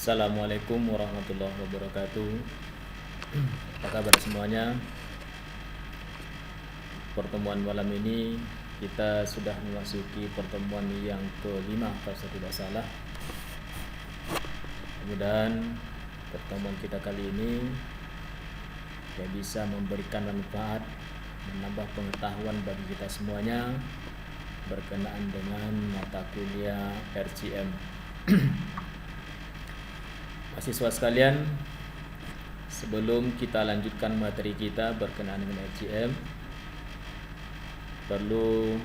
Assalamualaikum warahmatullahi wabarakatuh. Apa kabar semuanya? Pertemuan malam ini kita sudah memasuki pertemuan yang kelima kalau saya tidak salah. Mudah-mudahan pertemuan kita kali ini bisa memberikan manfaat, menambah pengetahuan bagi kita semuanya berkenaan dengan mata kuliah RCM. Mahasiswa sekalian, sebelum kita lanjutkan materi kita berkenaan dengan RCM, perlu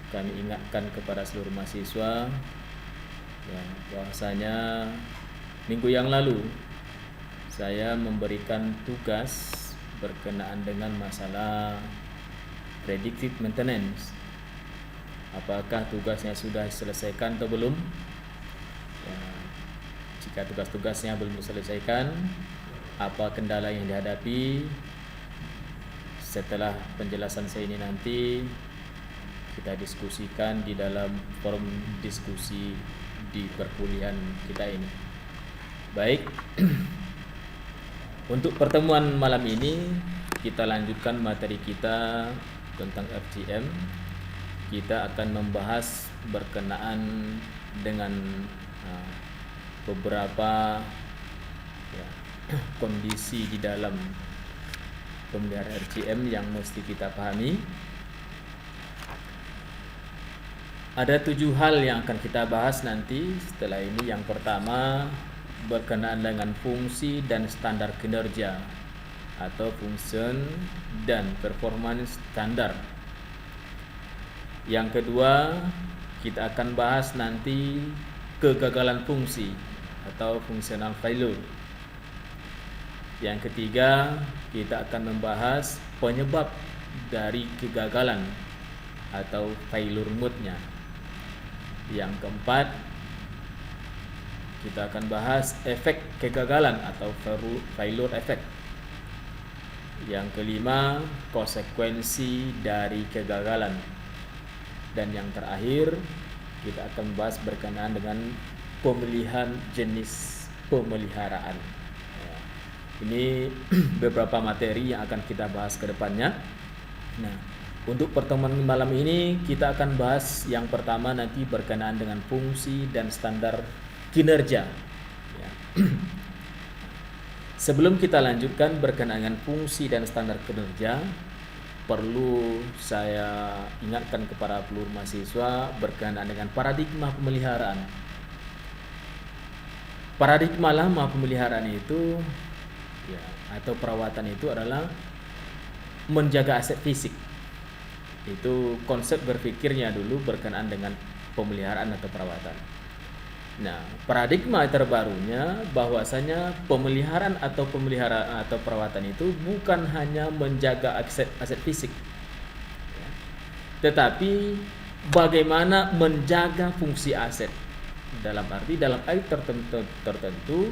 kami ingatkan kepada seluruh mahasiswa bahwasanya minggu yang lalu saya memberikan tugas berkenaan dengan masalah predictive maintenance. Apakah tugasnya sudah diselesaikan atau belum? Jika tugas-tugasnya belum diselesaikan, apa kendala yang dihadapi? Setelah penjelasan saya ini nanti kita diskusikan di dalam forum diskusi di perkuliahan kita ini. Baik, untuk pertemuan malam ini kita lanjutkan materi kita tentang FGM. Kita akan membahas berkenaan dengan beberapa kondisi di dalam pemeliharaan RCM yang mesti kita pahami. Ada 7 hal yang akan kita bahas nanti setelah ini. Yang pertama berkenaan dengan fungsi dan standar kinerja atau function dan performance standar. Yang kedua, kita akan bahas nanti kegagalan fungsi atau functional failure. Yang ketiga, kita akan membahas penyebab dari kegagalan atau failure mode-nya. Yang keempat, kita akan bahas efek kegagalan atau failure effect. Yang kelima, konsekuensi dari kegagalan. Dan yang terakhir, kita akan bahas berkenaan dengan pemilihan jenis pemeliharaan. Ini beberapa materi yang akan kita bahas ke depannya. Nah, untuk pertemuan malam ini kita akan bahas yang pertama nanti berkenaan dengan fungsi dan standar kinerja. Sebelum kita lanjutkan berkenaan dengan fungsi dan standar kinerja, perlu saya ingatkan kepada seluruh mahasiswa berkenaan dengan paradigma pemeliharaan. Paradigma lama pemeliharaan itu atau perawatan itu adalah menjaga aset fisik. Itu konsep berpikirnya dulu berkenaan dengan pemeliharaan atau perawatan. Nah, paradigma terbarunya bahwasanya pemeliharaan atau perawatan itu bukan hanya menjaga aset fisik, tetapi bagaimana menjaga fungsi aset. Dalam air tertentu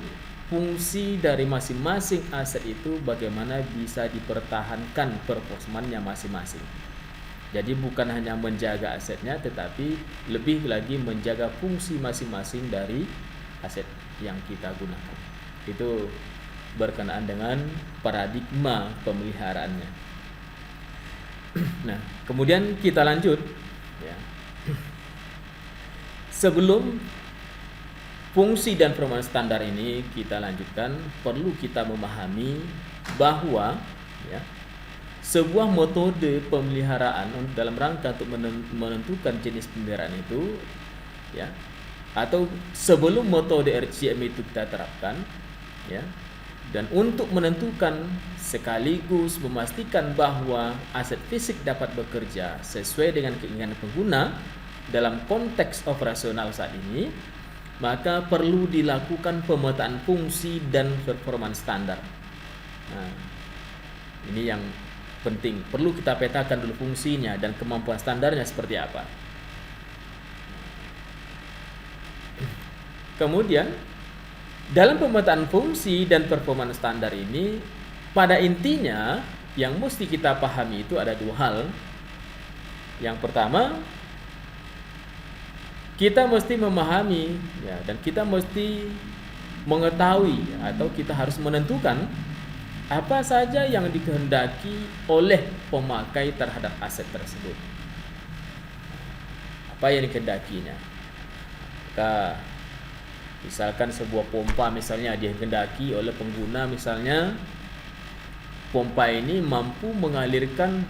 fungsi dari masing-masing aset itu bagaimana bisa dipertahankan performanya masing-masing. Jadi bukan hanya menjaga asetnya, tetapi lebih lagi menjaga fungsi masing-masing dari aset yang kita gunakan. Itu berkenaan dengan paradigma pemeliharaannya. Nah, kemudian kita lanjut. Sebelum fungsi dan performa standar ini kita lanjutkan, perlu kita memahami bahwa sebuah metode pemeliharaan dalam rangka untuk menentukan jenis pemeliharaan itu atau sebelum metode RCM itu kita terapkan dan untuk menentukan sekaligus memastikan bahwa aset fisik dapat bekerja sesuai dengan keinginan pengguna dalam konteks operasional saat ini, maka perlu dilakukan pemetaan fungsi dan performance standar. Nah, ini yang penting. Perlu kita petakan dulu fungsinya dan kemampuan standarnya seperti apa. Kemudian, dalam pemetaan fungsi dan performance standar ini, pada intinya yang mesti kita pahami itu ada 2 hal. Yang pertama, kita mesti memahami dan kita mesti mengetahui atau kita harus menentukan apa saja yang dikehendaki oleh pemakai terhadap aset tersebut. Apa yang dikehendakinya? Maka misalkan sebuah pompa misalnya dikehendaki oleh pengguna, misalnya pompa ini mampu mengalirkan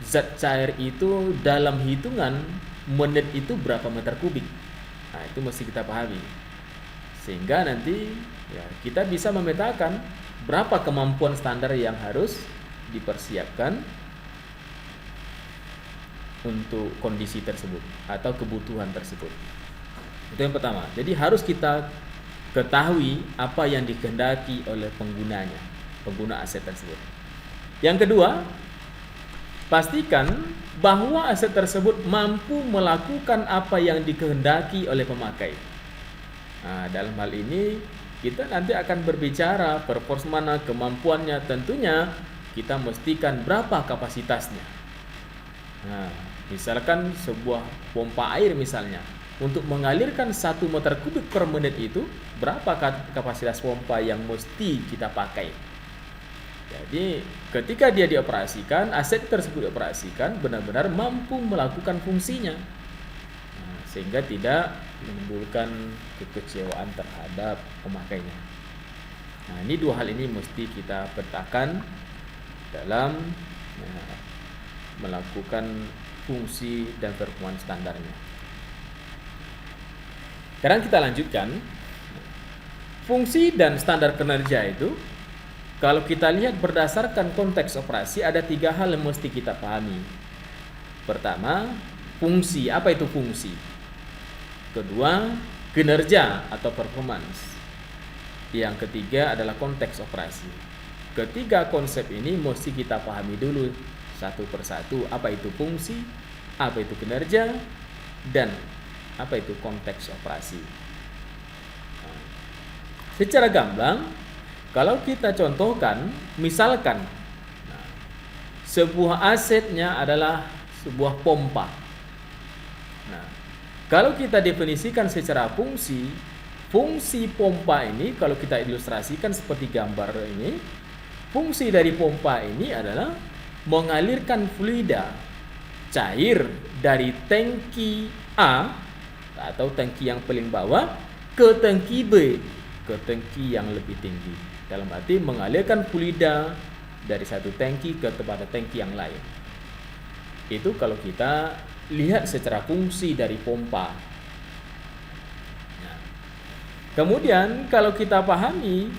zat cair itu dalam hitungan menit itu berapa meter kubik. Nah, itu mesti kita pahami. Sehingga nanti ya, kita bisa memetakan berapa kemampuan standar yang harus dipersiapkan untuk kondisi tersebut atau kebutuhan tersebut. Itu yang pertama. Jadi harus kita ketahui apa yang dikehendaki oleh penggunanya, pengguna aset tersebut. Yang kedua, pastikan bahwa aset tersebut mampu melakukan apa yang dikehendaki oleh pemakai. Nah, dalam hal ini kita nanti akan berbicara performance mana kemampuannya, tentunya kita mestikan berapa kapasitasnya. Nah, misalkan sebuah pompa air misalnya, untuk mengalirkan 1 meter kubik per menit itu, berapa kapasitas pompa yang mesti kita pakai. Jadi ketika dia dioperasikan, aset tersebut dioperasikan benar-benar mampu melakukan fungsinya, nah, sehingga tidak menimbulkan kekecewaan terhadap pemakainya. Nah, ini 2 hal ini mesti kita petakan dalam melakukan fungsi dan performance standarnya. Sekarang kita lanjutkan. Fungsi dan standar kinerja itu, kalau kita lihat berdasarkan konteks operasi, ada 3 hal yang mesti kita pahami. Pertama, fungsi. Apa itu fungsi? Kedua, kinerja atau performance. Yang ketiga adalah konteks operasi. Ketiga konsep ini mesti kita pahami dulu satu persatu. Apa itu fungsi, apa itu kinerja, dan apa itu konteks operasi. Secara gamblang, kalau kita contohkan, misalkan sebuah asetnya adalah sebuah pompa. Nah, kalau kita definisikan secara fungsi, fungsi pompa ini kalau kita ilustrasikan seperti gambar ini, fungsi dari pompa ini adalah mengalirkan fluida cair dari tangki A atau tangki yang paling bawah ke tangki B, ke tangki yang lebih tinggi. Dalam arti mengalirkan fluida dari satu tangki ke kepada tangki yang lain. Itu kalau kita lihat secara fungsi dari pompa. Nah, kemudian kalau kita pahami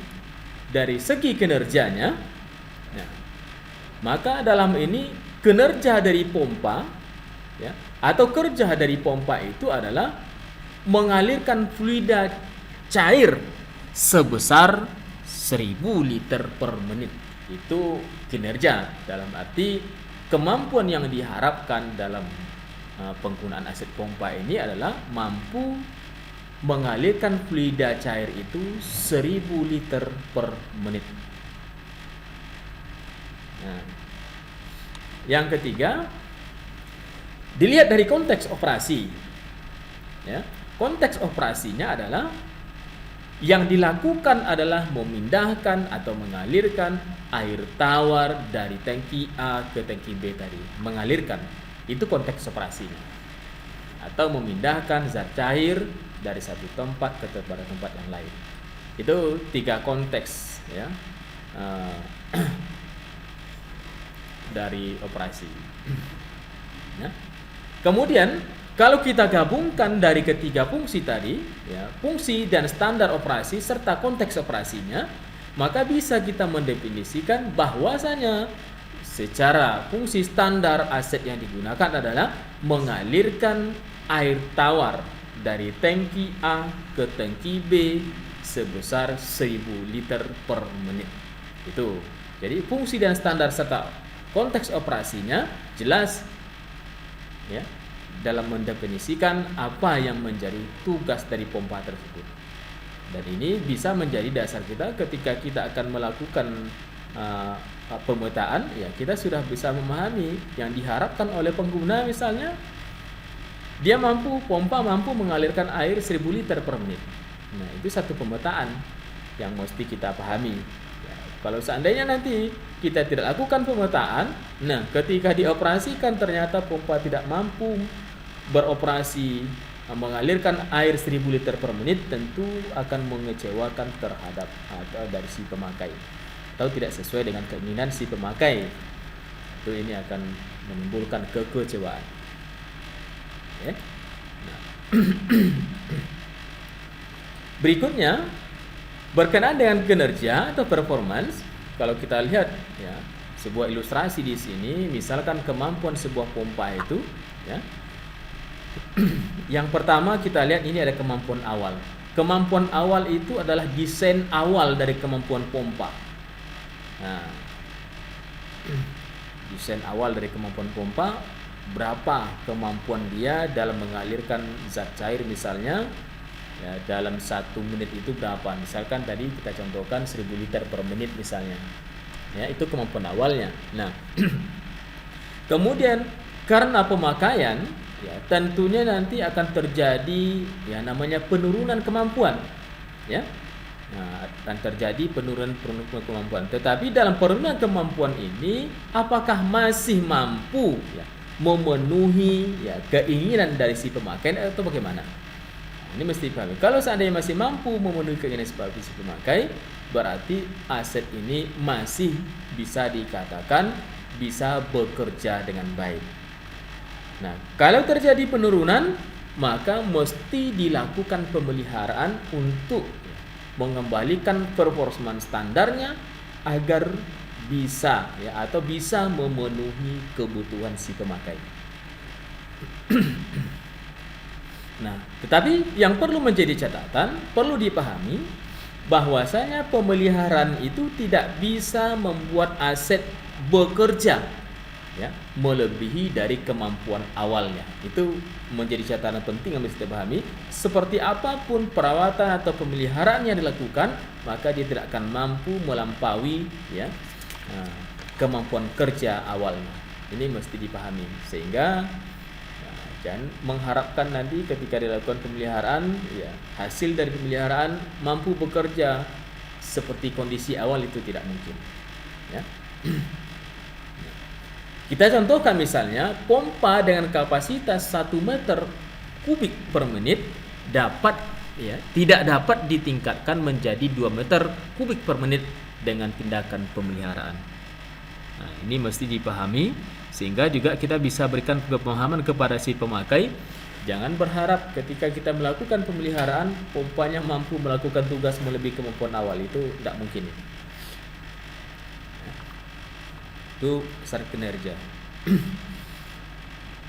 dari segi kinerjanya, nah, maka dalam ini kinerja dari pompa, ya, atau kerja dari pompa itu adalah mengalirkan fluida cair sebesar 1000 liter per menit. Itu kinerja, dalam arti kemampuan yang diharapkan dalam penggunaan aset pompa ini adalah mampu mengalirkan fluida cair itu 1000 liter per menit. Nah, yang ketiga, dilihat dari konteks operasi. Ya, konteks operasinya adalah yang dilakukan adalah memindahkan atau mengalirkan air tawar dari tangki A ke tangki B tadi. Mengalirkan, itu konteks operasinya. Atau memindahkan zat cair dari satu tempat ke tempat yang lain. Itu 3 konteks, ya, dari operasi. Ya. Kemudian kalau kita gabungkan dari ketiga fungsi tadi, ya, fungsi dan standar operasi serta konteks operasinya, maka bisa kita mendefinisikan bahwasanya secara fungsi standar aset yang digunakan adalah mengalirkan air tawar dari tangki A ke tangki B sebesar 1000 liter per menit. Itu. Jadi fungsi dan standar serta konteks operasinya jelas, ya, dalam mendefinisikan apa yang menjadi tugas dari pompa tersebut. Dan ini bisa menjadi dasar kita ketika kita akan melakukan pemetaan, ya, kita sudah bisa memahami yang diharapkan oleh pengguna. Misalnya dia pompa mampu mengalirkan air 1000 liter per menit. Nah, itu satu pemetaan yang mesti kita pahami. Ya, kalau seandainya nanti kita tidak lakukan pemetaan, nah ketika dioperasikan ternyata pompa tidak mampu beroperasi mengalirkan air 1000 liter per menit, tentu akan mengecewakan terhadap atau dari si pemakai, atau tidak sesuai dengan keinginan si pemakai. Itu ini akan menimbulkan kekecewaan. Ya. Nah. Berikutnya berkenaan dengan kinerja atau performance. Kalau kita lihat ya, sebuah ilustrasi di sini, misalkan kemampuan sebuah pompa itu ya. Yang pertama kita lihat ini ada kemampuan awal. Kemampuan awal itu adalah desain awal dari kemampuan pompa. Nah, desain awal dari kemampuan pompa, berapa kemampuan dia dalam mengalirkan zat cair misalnya ya, dalam 1 menit itu berapa. Misalkan tadi kita contohkan 1000 liter per menit misalnya ya, itu kemampuan awalnya. Nah kemudian karena pemakaian ya, tentunya nanti akan terjadi ya namanya penurunan kemampuan ya. Nah, akan terjadi penurunan kemampuan. Tetapi dalam penurunan kemampuan ini apakah masih mampu ya memenuhi ya keinginan dari si pemakai atau bagaimana? Ini mesti dipahami. Kalau seandainya masih mampu memenuhi keinginan si pemakai, berarti aset ini masih bisa dikatakan bisa bekerja dengan baik. Nah, kalau terjadi penurunan, maka mesti dilakukan pemeliharaan untuk mengembalikan performance standarnya agar bisa ya atau bisa memenuhi kebutuhan si pemakai. Nah, tetapi yang perlu menjadi catatan, perlu dipahami bahwasanya pemeliharaan itu tidak bisa membuat aset bekerja ya melebihi dari kemampuan awalnya. Itu menjadi catatan penting yang mesti dipahami. Seperti apapun perawatan atau pemeliharaan yang dilakukan, maka dia tidak akan mampu melampaui ya kemampuan kerja awalnya. Ini mesti dipahami sehingga dan mengharapkan nanti ketika dilakukan pemeliharaan ya hasil dari pemeliharaan mampu bekerja seperti kondisi awal, itu tidak mungkin ya. Kita contohkan misalnya pompa dengan kapasitas 1 meter kubik per menit dapat ya tidak dapat ditingkatkan menjadi 2 meter kubik per menit dengan tindakan pemeliharaan. Nah, ini mesti dipahami sehingga juga kita bisa berikan pemahaman kepada si pemakai. Jangan berharap ketika kita melakukan pemeliharaan pompanya mampu melakukan tugas melebihi kemampuan awal, itu tidak mungkin. Itu besar kinerja.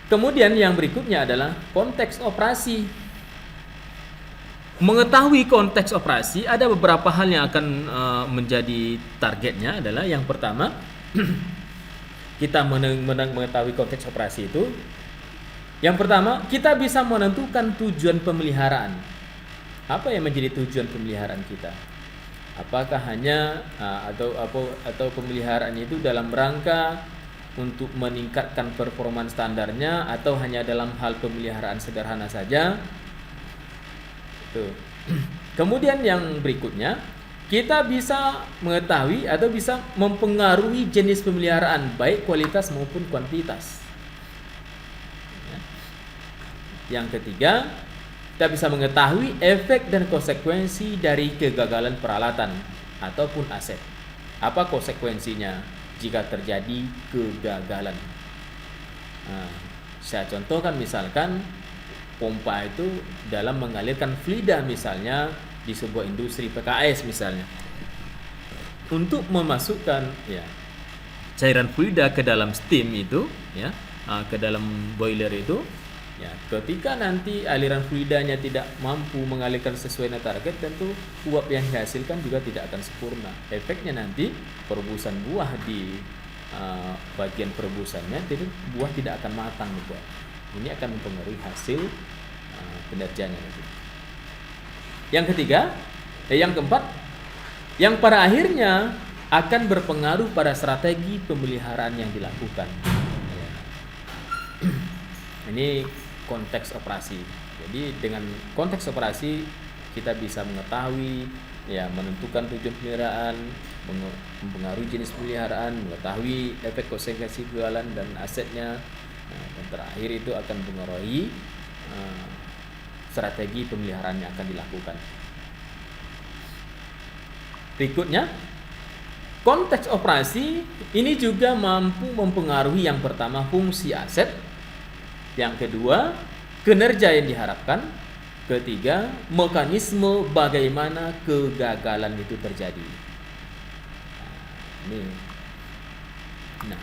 Kemudian yang berikutnya adalah konteks operasi. Mengetahui konteks operasi, ada beberapa hal yang akan menjadi targetnya. Adalah yang pertama, kita mengetahui konteks operasi itu. Yang pertama, kita bisa menentukan tujuan pemeliharaan. Apa yang menjadi tujuan pemeliharaan kita? Apakah hanya atau pemeliharaan itu dalam rangka untuk meningkatkan performa standarnya, atau hanya dalam hal pemeliharaan sederhana saja? Tuh. Kemudian yang berikutnya, kita bisa mengetahui atau bisa mempengaruhi jenis pemeliharaan baik kualitas maupun kuantitas. Yang ketiga, kita bisa mengetahui efek dan konsekuensi dari kegagalan peralatan ataupun aset. Apa konsekuensinya jika terjadi kegagalan? Nah, saya contohkan misalkan pompa itu dalam mengalirkan fluida misalnya di sebuah industri PKS misalnya, untuk memasukkan ya cairan fluida ke dalam steam itu ya ke dalam boiler itu ya, ketika nanti aliran fluidanya tidak mampu mengalirkan sesuai dengan target, tentu uap yang dihasilkan juga tidak akan sempurna. Efeknya nanti perebusan buah di bagian perebusannya, jadi buah tidak akan matang buah. Ini akan mempengaruhi hasil kinerjanya nanti. Yang ketiga, yang keempat, yang pada akhirnya akan berpengaruh pada strategi pemeliharaan yang dilakukan. Ini konteks operasi. Jadi dengan konteks operasi kita bisa mengetahui, ya, menentukan tujuan pemeliharaan, mempengaruhi jenis pemeliharaan, mengetahui efek konsekuensi jualan dan asetnya, dan terakhir itu akan mempengaruhi strategi pemeliharaan yang akan dilakukan. Berikutnya, konteks operasi ini juga mampu mempengaruhi yang pertama fungsi aset, yang kedua kinerja yang diharapkan, ketiga mekanisme bagaimana kegagalan itu terjadi. Nah,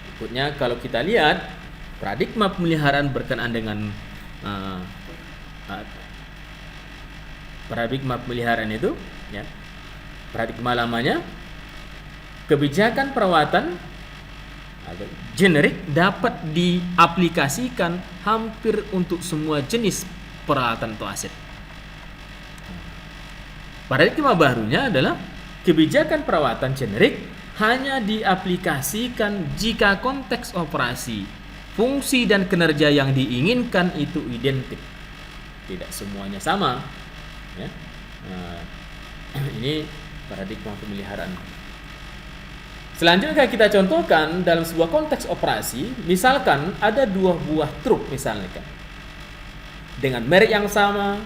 berikutnya kalau kita lihat paradigma pemeliharaan berkenaan dengan paradigma pemeliharaan itu, ya, paradigma lamanya kebijakan perawatan atau generik dapat diaplikasikan hampir untuk semua jenis peralatan atau aset. Paradigma barunya adalah kebijakan perawatan generik hanya diaplikasikan jika konteks operasi, fungsi dan kinerja yang diinginkan itu identik. Tidak semuanya sama, ya. Ini paradigma pemeliharaan. Selanjutnya kita contohkan dalam sebuah konteks operasi, misalkan ada 2 buah truk misalnya kan, dengan merek yang sama,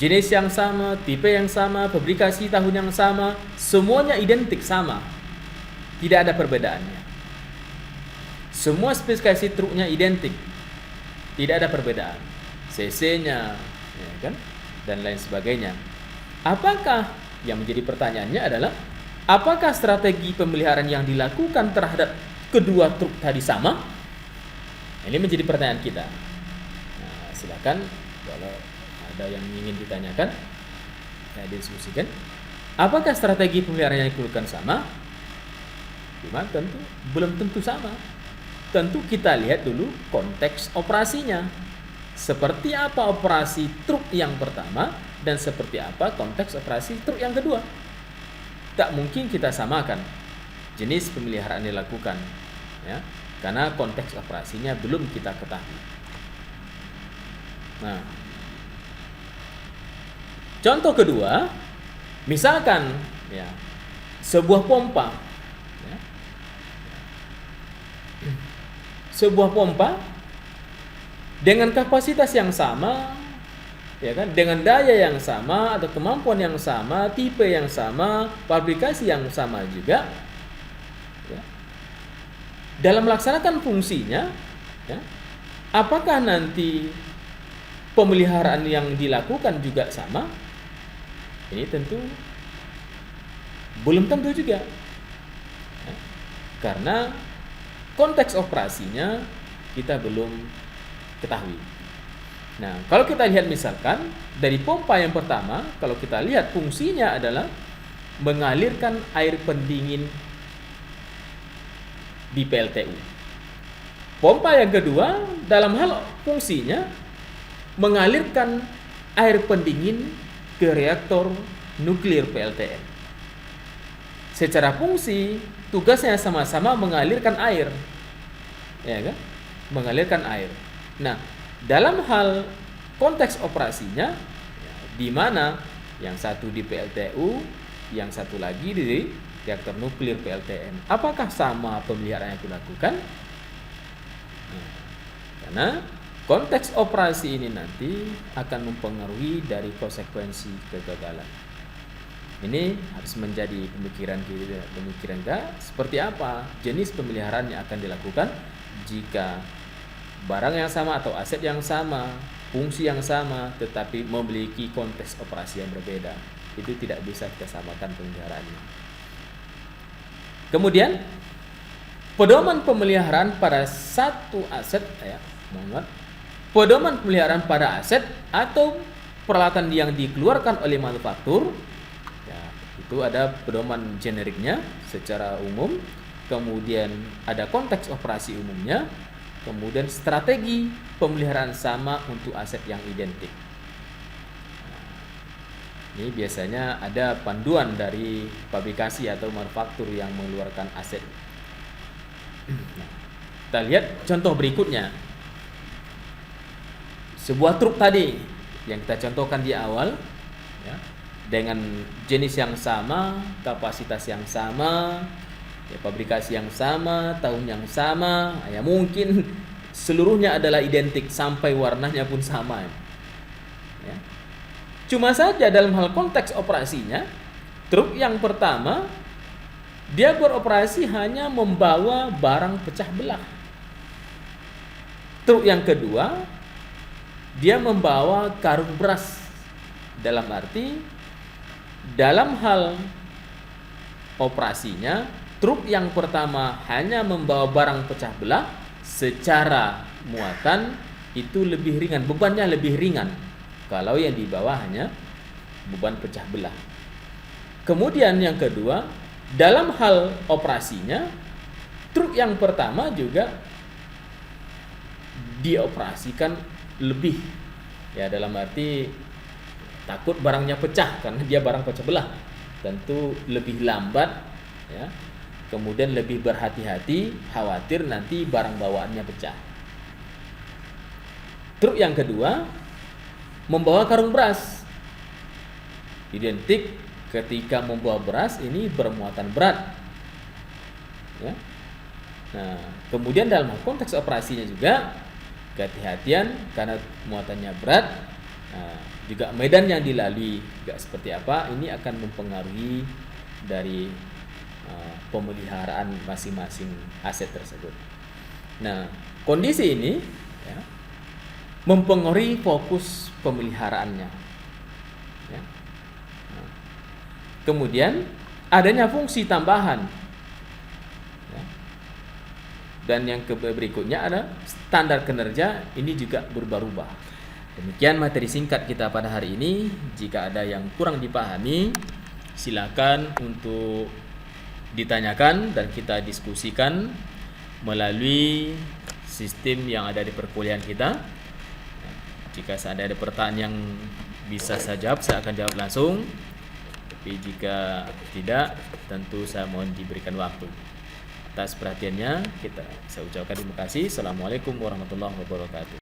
jenis yang sama, tipe yang sama, fabrikasi tahun yang sama, semuanya identik sama, tidak ada perbedaannya. Semua spesifikasi truknya identik, tidak ada perbedaan, cc-nya, ya kan, dan lain sebagainya. Apakah, yang menjadi pertanyaannya adalah, apakah strategi pemeliharaan yang dilakukan terhadap kedua truk tadi sama? Ini menjadi pertanyaan kita. Nah, silakan kalau ada yang ingin ditanyakan, saya diskusikan. Apakah strategi pemeliharaan yang dilakukan sama? Cuma tentu belum tentu sama. Tentu kita lihat dulu konteks operasinya. Seperti apa operasi truk yang pertama dan seperti apa konteks operasi truk yang kedua. Tak mungkin kita samakan jenis pemeliharaan yang dilakukan, ya, karena konteks operasinya belum kita ketahui. Nah, contoh kedua, misalkan, ya, sebuah pompa, ya, sebuah pompa dengan kapasitas yang sama, ya kan, dengan daya yang sama atau kemampuan yang sama, tipe yang sama, fabrikasi yang sama juga, ya. Dalam melaksanakan fungsinya, ya, apakah nanti pemeliharaan yang dilakukan juga sama? Ini tentu belum tentu juga, ya, karena konteks operasinya kita belum ketahui. Nah, kalau kita lihat misalkan dari pompa yang pertama, kalau kita lihat fungsinya adalah mengalirkan air pendingin di PLTU. Pompa yang kedua dalam hal fungsinya mengalirkan air pendingin ke reaktor nuklir PLTN. Secara fungsi tugasnya sama-sama mengalirkan air, ya kan? Mengalirkan air. Nah, dalam hal konteks operasinya, ya, di mana yang satu di PLTU, yang satu lagi di reaktor nuklir PLTN, apakah sama pemeliharaan yang dilakukan? Nah, karena konteks operasi ini nanti akan mempengaruhi dari konsekuensi kegagalan. Ini harus menjadi pemikiran kita, seperti apa jenis pemeliharaan yang akan dilakukan jika barang yang sama atau aset yang sama, fungsi yang sama, tetapi memiliki konteks operasi yang berbeda. Itu tidak bisa kita samakan pemeliharaannya. Kemudian, pedoman pemeliharaan pada satu aset, pedoman pemeliharaan pada aset atau peralatan yang dikeluarkan oleh manufaktur, ya, itu ada pedoman generiknya secara umum, kemudian ada konteks operasi umumnya, kemudian strategi pemeliharaan sama untuk aset yang identik. Nah, ini biasanya ada panduan dari fabrikasi atau manufaktur yang mengeluarkan aset. Nah, kita lihat contoh berikutnya. Sebuah truk tadi yang kita contohkan di awal, ya, dengan jenis yang sama, kapasitas yang sama, ya, pabrikasi yang sama, tahun yang sama, ya mungkin seluruhnya adalah identik sampai warnanya pun sama. Ya. Cuma saja dalam hal konteks operasinya, truk yang pertama dia beroperasi hanya membawa barang pecah belah. Truk yang kedua dia membawa karung beras. Dalam arti dalam hal operasinya, truk yang pertama hanya membawa barang pecah belah, secara muatan itu lebih ringan, bebannya lebih ringan kalau yang dibawa hanya beban pecah belah. Kemudian yang kedua, dalam hal operasinya, truk yang pertama juga dioperasikan lebih, ya dalam arti takut barangnya pecah karena dia barang pecah belah, tentu lebih lambat, ya. Kemudian lebih berhati-hati, khawatir nanti barang bawaannya pecah. Truk yang kedua membawa karung beras, identik ketika membawa beras ini bermuatan berat, ya. Nah, kemudian dalam konteks operasinya juga kehati-hatian karena muatannya berat. Nah, juga medan yang dilalui juga seperti apa, ini akan mempengaruhi dari pemeliharaan masing-masing aset tersebut. Nah, kondisi ini, ya, mempengaruhi fokus pemeliharaannya, ya. Nah, kemudian adanya fungsi tambahan, ya. Dan yang berikutnya ada standar kinerja, ini juga berubah-ubah. Demikian materi singkat kita pada hari ini. Jika ada yang kurang dipahami, silakan untuk ditanyakan dan kita diskusikan melalui sistem yang ada di perkuliahan kita. Jika ada pertanyaan yang bisa saya jawab, saya akan jawab langsung. Tapi jika tidak, tentu saya mohon diberikan waktu. Atas perhatiannya, saya ucapkan terima kasih. Assalamualaikum warahmatullahi wabarakatuh.